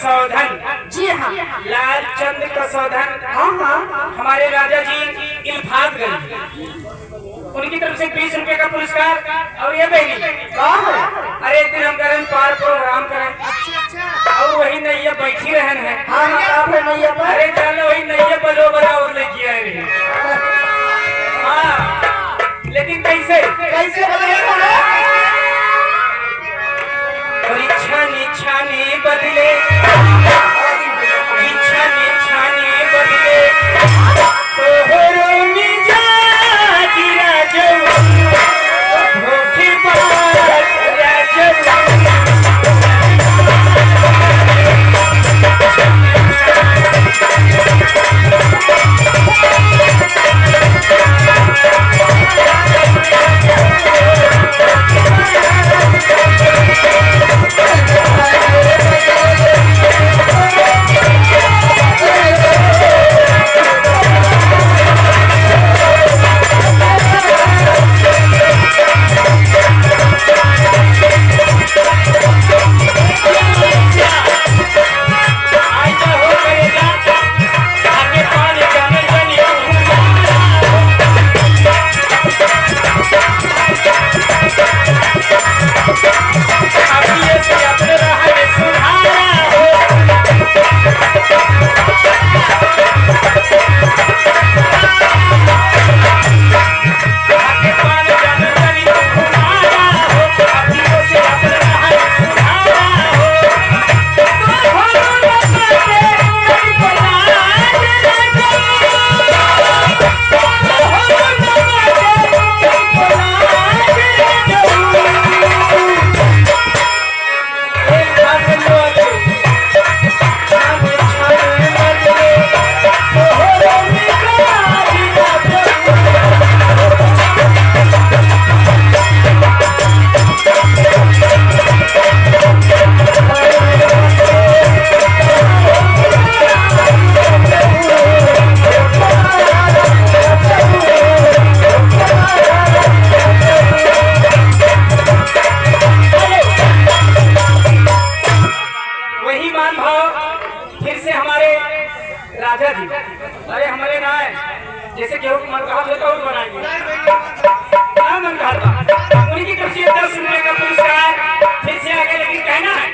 कसौधन। जी हाँ। लाल चंद कसौधन। हाँ हाँ। हमारे राजा जी इल्फात गए, उनकी तरफ से 20 रुपए का पुरस्कार। और ये बहनी अरे एक दिन हम करें पार प्रोग्राम करें और वही नैया बैठी रहन है। अरे चलो वही नैया बलो बला और लेके आए रहे। हाँ लेकिन कैसे कैसे परीक्षा निछाने बदले, इच्छा निछाने बदले तोहरो मिजाज राजवा धोखेबाज राजवा। राजा जी अरे हमारे ना है जैसे गेहूं मन कहा होता और बनाएंगे क्या मन कहा उन्हीं की तरफ से 10 रुपए का पुरस्कार फिर से आगे लेकिन कहना है